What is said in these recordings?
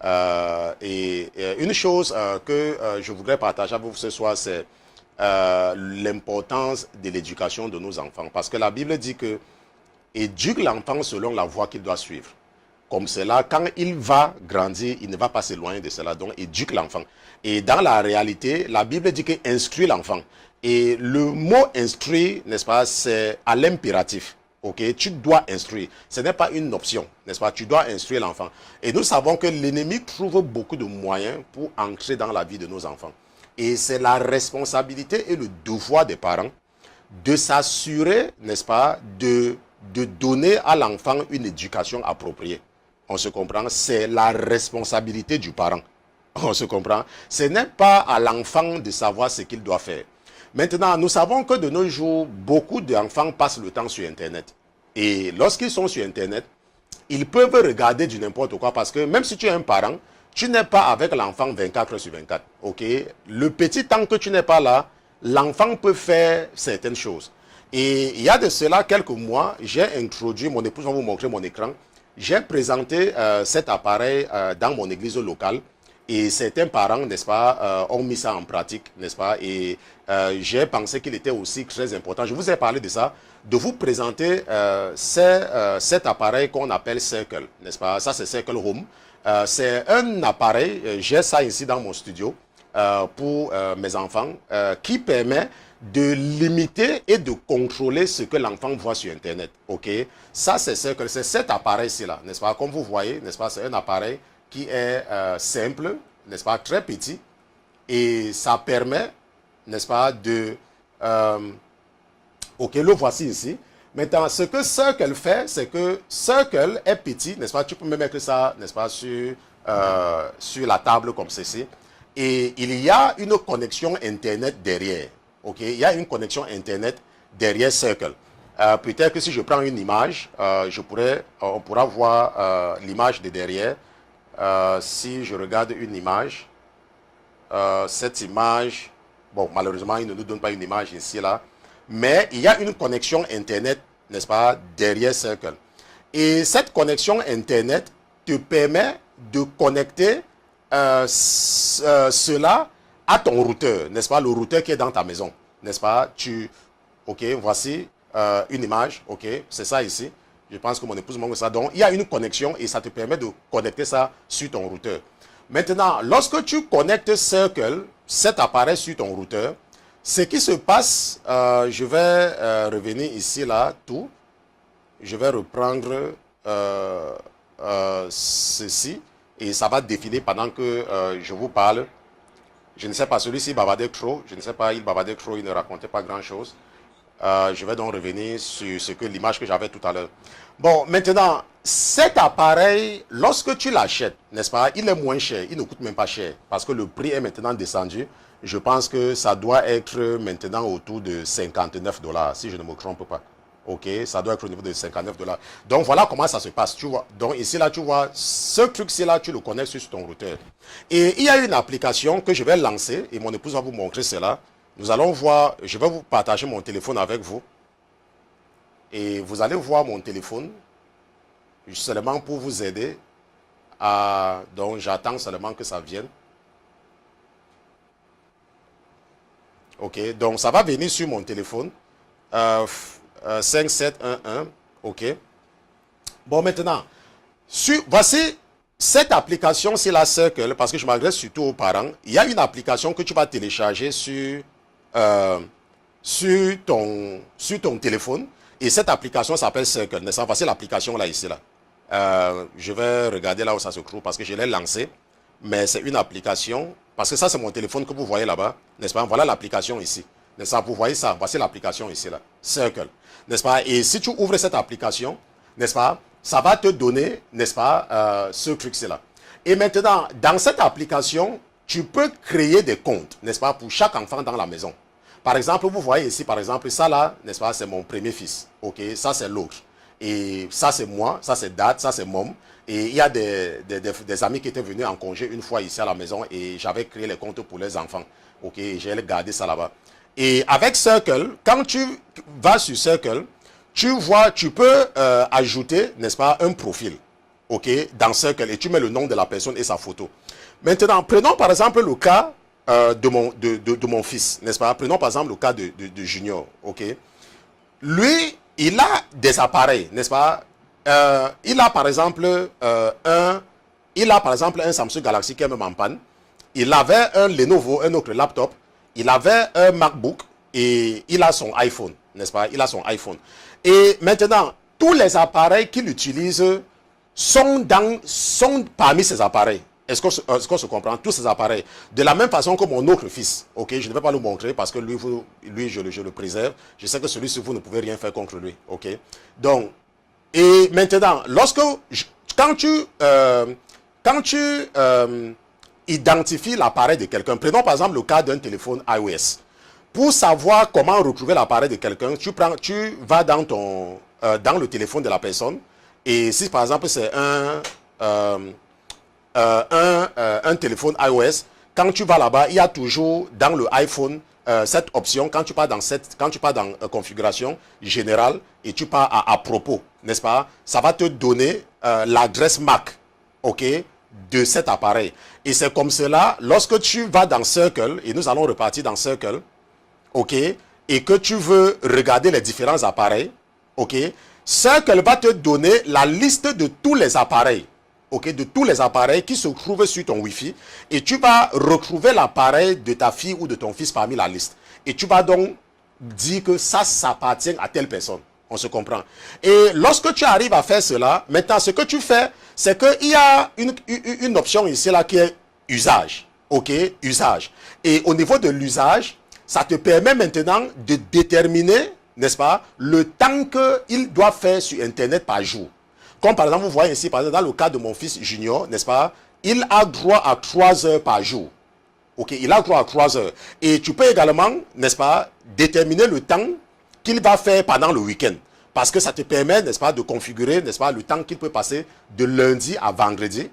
Une chose que je voudrais partager avec vous ce soir, c'est l'importance de l'éducation de nos enfants. Parce que la Bible dit que éduque l'enfant selon la voie qu'il doit suivre. Comme cela, quand il va grandir, il ne va pas s'éloigner de cela. Donc, éduque l'enfant. Et dans la réalité, la Bible dit que instruit l'enfant. Et le mot instruire, n'est-ce pas, c'est à l'impératif. Ok, tu dois instruire. Ce n'est pas une option, n'est-ce pas? Tu dois instruire l'enfant. Et nous savons que l'ennemi trouve beaucoup de moyens pour entrer dans la vie de nos enfants. Et c'est la responsabilité et le devoir des parents de s'assurer, n'est-ce pas, de donner à l'enfant une éducation appropriée. On se comprend? C'est la responsabilité du parent. On se comprend? Ce n'est pas à l'enfant de savoir ce qu'il doit faire. Maintenant, nous savons que de nos jours, beaucoup d'enfants passent le temps sur Internet. Et lorsqu'ils sont sur Internet, ils peuvent regarder du n'importe quoi parce que même si tu es un parent, tu n'es pas avec l'enfant 24 heures sur 24. Ok? Le petit temps que tu n'es pas là, l'enfant peut faire certaines choses. Et il y a de cela quelques mois, j'ai introduit, mon épouse va vous montrer mon écran, j'ai présenté cet appareil dans mon église locale. Et certains parents, n'est-ce pas, ont mis ça en pratique, n'est-ce pas? Et j'ai pensé qu'il était aussi très important. Je vous ai parlé de ça, de vous présenter cet appareil qu'on appelle Circle, n'est-ce pas? Ça, c'est Circle Home. C'est un appareil, j'ai ça ici dans mon studio pour mes enfants, qui permet de limiter et de contrôler ce que l'enfant voit sur Internet. Ok? Ça, c'est Circle, c'est cet appareil-ci là, n'est-ce pas? Comme vous voyez, n'est-ce pas? C'est un appareil qui est simple, n'est-ce pas, très petit, et ça permet, n'est-ce pas, de... ok, le voici ici. Maintenant, ce que Circle fait, c'est que Circle est petit, n'est-ce pas, tu peux même mettre ça, n'est-ce pas, sur la table comme ceci, et il y a une connexion Internet derrière, ok, il y a une connexion Internet derrière Circle. Peut-être que si je prends une image, on pourra voir l'image de derrière. Si je regarde une image, cette image, bon, malheureusement, il ne nous donne pas une image ici, là, mais il y a une connexion Internet, n'est-ce pas, derrière Circle. Et cette connexion Internet te permet de connecter cela à ton routeur, n'est-ce pas, le routeur qui est dans ta maison, n'est-ce pas, ok, voici une image, ok, c'est ça ici. Je pense que mon épouse montre ça. Donc, il y a une connexion et ça te permet de connecter ça sur ton routeur. Maintenant, lorsque tu connectes Circle, cet appareil sur ton routeur, ce qui se passe, je vais revenir ici, là, tout. Je vais reprendre ceci et ça va défiler pendant que je vous parle. Je ne sais pas, celui-ci bavardait trop. Je ne sais pas, il bavardait trop, il ne racontait pas grand-chose. Je vais donc revenir sur l'image que j'avais tout à l'heure. Bon, maintenant, cet appareil, lorsque tu l'achètes, n'est-ce pas, il est moins cher, il ne coûte même pas cher, parce que le prix est maintenant descendu. Je pense que ça doit être maintenant autour de 59 $, si je ne me trompe pas. Ok, ça doit être au niveau de 59 $. Donc voilà comment ça se passe, tu vois. Donc ici, là, tu vois, ce truc-ci, là, tu le connectes sur ton routeur. Et il y a une application que je vais lancer, et mon épouse va vous montrer cela. Nous allons voir, je vais vous partager mon téléphone avec vous. Et vous allez voir mon téléphone, seulement pour vous aider. Donc j'attends seulement que ça vienne. Ok, donc ça va venir sur mon téléphone. 5711, ok. Bon, maintenant, voici cette application, c'est la Circle, parce que je m'adresse surtout aux parents. Il y a une application que tu vas télécharger sur ton téléphone. Et cette application s'appelle Circle. N'est-ce pas? Voici l'application là, ici, là. Je vais regarder là où ça se trouve parce que je l'ai lancé. Mais c'est une application. Parce que ça, c'est mon téléphone que vous voyez là-bas. N'est-ce pas? Voilà l'application ici. N'est-ce pas? Vous voyez ça? Voici l'application ici, là. Circle. N'est-ce pas? Et si tu ouvres cette application, n'est-ce pas? Ça va te donner, n'est-ce pas, ce truc-ci là. Et maintenant, dans cette application, tu peux créer des comptes, n'est-ce pas, pour chaque enfant dans la maison. Par exemple, vous voyez ici, par exemple, ça là, n'est-ce pas, c'est mon premier fils. Ok, ça c'est l'autre. Et ça c'est moi, ça c'est dad, ça c'est mom. Et il y a des amis qui étaient venus en congé une fois ici à la maison et j'avais créé les comptes pour les enfants. Ok, j'ai gardé ça là-bas. Et avec Circle, quand tu vas sur Circle, tu vois, tu peux ajouter, n'est-ce pas, un profil. ok, dans Circle, et tu mets le nom de la personne et sa photo. Maintenant, prenons par exemple le cas de mon fils, n'est-ce pas? Prenons par exemple le cas de Junior, ok. Lui, il a des appareils, n'est-ce pas? Il a par exemple un Samsung Galaxy qui est même en panne. Il avait un Lenovo, un autre laptop. Il avait un MacBook et il a son iPhone, n'est-ce pas? Il a son iPhone. Et maintenant, tous les appareils qu'il utilise sont parmi ces appareils. Est-ce qu'on se comprend? Tous ces appareils. De la même façon que mon autre fils. Ok, je ne vais pas le montrer parce que lui je le préserve. Je sais que celui-ci, vous ne pouvez rien faire contre lui. Ok. Donc, et maintenant, quand tu identifies l'appareil de quelqu'un, prenons par exemple le cas d'un téléphone iOS. Pour savoir comment retrouver l'appareil de quelqu'un, tu vas dans le téléphone de la personne. Et si par exemple c'est un téléphone iOS, quand tu vas là-bas, il y a toujours dans le iPhone cette option. Quand tu pars dans configuration générale et tu pars à propos, n'est-ce pas? Ça va te donner l'adresse MAC, ok, de cet appareil. Et c'est comme cela, lorsque tu vas dans Circle, et nous allons repartir dans Circle, ok, et que tu veux regarder les différents appareils, ok, Circle va te donner la liste de tous les appareils, ok, de tous les appareils qui se trouvent sur ton Wi-Fi, et tu vas retrouver l'appareil de ta fille ou de ton fils parmi la liste. Et tu vas donc dire que ça appartient à telle personne. On se comprend. Et lorsque tu arrives à faire cela, maintenant ce que tu fais, c'est qu'il y a une option ici là qui est usage. Ok, usage. Et au niveau de l'usage, ça te permet maintenant de déterminer, n'est-ce pas, le temps qu'il doit faire sur Internet par jour. Comme par exemple, vous voyez ici, par exemple, dans le cas de mon fils Junior, n'est-ce pas, il a droit à 3 heures par jour. Ok, il a droit à 3 heures. Et tu peux également, n'est-ce pas, déterminer le temps qu'il va faire pendant le week-end. Parce que ça te permet, n'est-ce pas, de configurer, n'est-ce pas, le temps qu'il peut passer de lundi à vendredi.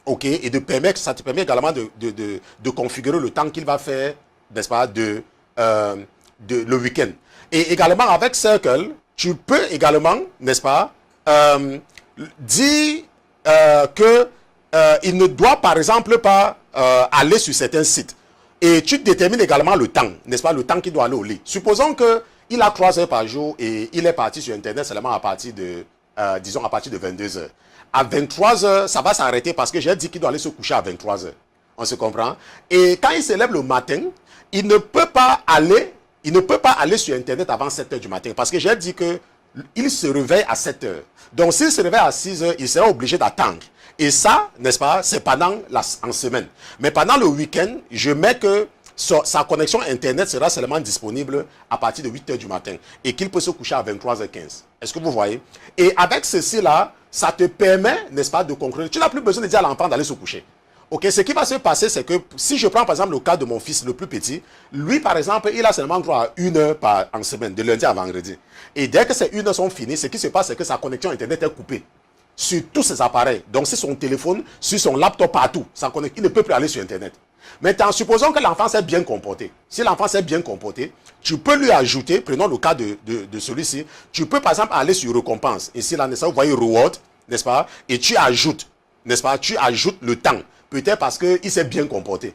Ok, et ça te permet également de configurer le temps qu'il va faire, n'est-ce pas, le week-end. Et également avec Circle, tu peux également, n'est-ce pas, dire il ne doit par exemple pas aller sur certains sites. Et tu détermines également le temps, n'est-ce pas, le temps qu'il doit aller au lit. Supposons qu'il a 3 heures par jour et il est parti sur Internet seulement à partir de, disons, à partir de 22 heures. À 23 heures, ça va s'arrêter parce que j'ai dit qu'il doit aller se coucher à 23 heures. On se comprend? Et quand il se lève le matin, il ne peut pas aller sur Internet avant 7 heures du matin parce que j'ai dit qu'il se réveille à 7 heures. Donc, s'il se réveille à 6 heures, il sera obligé d'attendre. Et ça, n'est-ce pas, c'est en semaine. Mais pendant le week-end, je mets que sa connexion Internet sera seulement disponible à partir de 8 heures du matin et qu'il peut se coucher à 23h15. Est-ce que vous voyez? Et avec ceci-là, ça te permet, n'est-ce pas, de conclure. Tu n'as plus besoin de dire à l'enfant d'aller se coucher. Ok, ce qui va se passer, c'est que si je prends par exemple le cas de mon fils le plus petit, lui par exemple, il a seulement droit à 1 heure en semaine, de lundi à vendredi. Et dès que ces 1 heure sont finies, ce qui se passe, c'est que sa connexion Internet est coupée sur tous ses appareils. Donc, sur son téléphone, sur son laptop, partout, il ne peut plus aller sur Internet. Maintenant, supposons que l'enfant s'est bien comporté. Si l'enfant s'est bien comporté, tu peux lui ajouter, prenons le cas de celui-ci, tu peux par exemple aller sur récompense. Ici, là, vous voyez reward, n'est-ce pas? Et tu ajoutes, n'est-ce pas? Tu ajoutes le temps. Peut-être parce qu'il s'est bien comporté.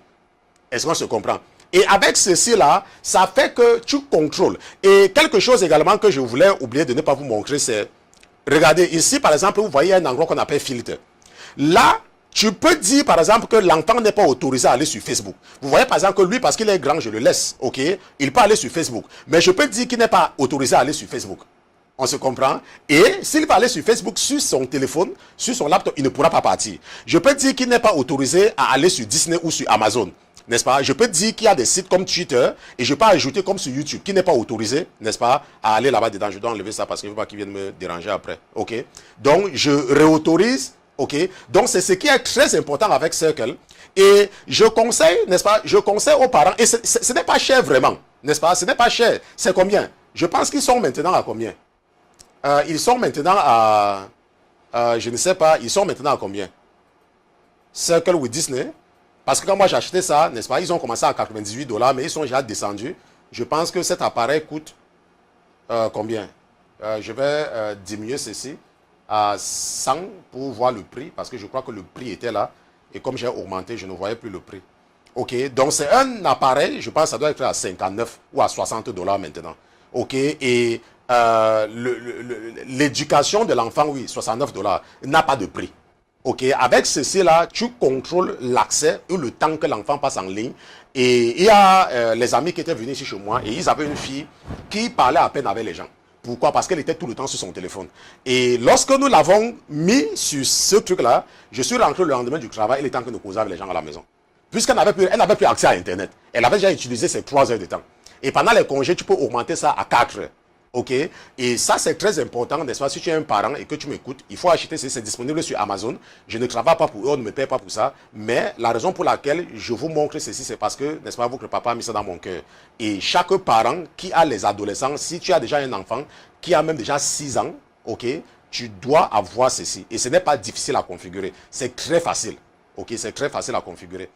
Est-ce qu'on se comprend? Et avec ceci-là, ça fait que tu contrôles. Et quelque chose également que je voulais oublier de ne pas vous montrer, c'est, regardez, ici, par exemple, vous voyez un endroit qu'on appelle filtre. Là, tu peux dire, par exemple, que l'enfant n'est pas autorisé à aller sur Facebook. Vous voyez, par exemple, que lui, parce qu'il est grand, je le laisse, ok? Il peut aller sur Facebook. Mais je peux dire qu'il n'est pas autorisé à aller sur Facebook. On se comprend? Et s'il va aller sur Facebook, sur son téléphone, sur son laptop, il ne pourra pas partir. Je peux dire qu'il n'est pas autorisé à aller sur Disney ou sur Amazon. N'est-ce pas? Je peux dire qu'il y a des sites comme Twitter et je peux ajouter comme sur YouTube qui n'est pas autorisé, n'est-ce pas, à aller là-bas dedans. Je dois enlever ça parce que je ne veux pas qu'il vienne me déranger après. Ok? Donc, je réautorise. Ok? Donc, c'est ce qui est très important avec Circle. Et je conseille, n'est-ce pas? Je conseille aux parents, et ce n'est pas cher vraiment, n'est-ce pas? Ce n'est pas cher. C'est combien? Je pense qu'ils sont maintenant à combien? Ils sont maintenant à... je ne sais pas, ils sont maintenant à combien? Circle with Disney. Parce que quand moi j'ai acheté ça, n'est-ce pas, ils ont commencé à 98 $, mais ils sont déjà descendus. Je pense que cet appareil coûte combien? Je vais diminuer ceci. à 100 pour voir le prix, parce que je crois que le prix était là. Et comme j'ai augmenté, je ne voyais plus le prix. OK, donc c'est un appareil, je pense que ça doit être à 59 ou à 60 dollars maintenant. OK, et l'éducation de l'enfant, oui, 69 dollars, n'a pas de prix. OK, avec ceci-là, tu contrôles l'accès ou le temps que l'enfant passe en ligne. Et il y a les amis qui étaient venus ici chez moi et ils avaient une fille qui parlait à peine avec les gens. Pourquoi? Parce qu'elle était tout le temps sur son téléphone. Et lorsque nous l'avons mis sur ce truc-là, je suis rentré le lendemain du travail, elle était en train de causer avec les gens à la maison. Puisqu'elle n'avait plus accès à Internet. Elle avait déjà utilisé ses 3 heures de temps. Et pendant les congés, tu peux augmenter ça à 4 heures. OK? Et ça, c'est très important, n'est-ce pas? Si tu es un parent et que tu m'écoutes, il faut acheter, c'est disponible sur Amazon. Je ne travaille pas pour eux, on ne me paye pas pour ça. Mais la raison pour laquelle je vous montre ceci, c'est parce que, n'est-ce pas, votre papa a mis ça dans mon cœur. Et chaque parent qui a les adolescents, si tu as déjà un enfant qui a même déjà 6 ans, OK, tu dois avoir ceci. Et ce n'est pas difficile à configurer. C'est très facile. OK, c'est très facile à configurer.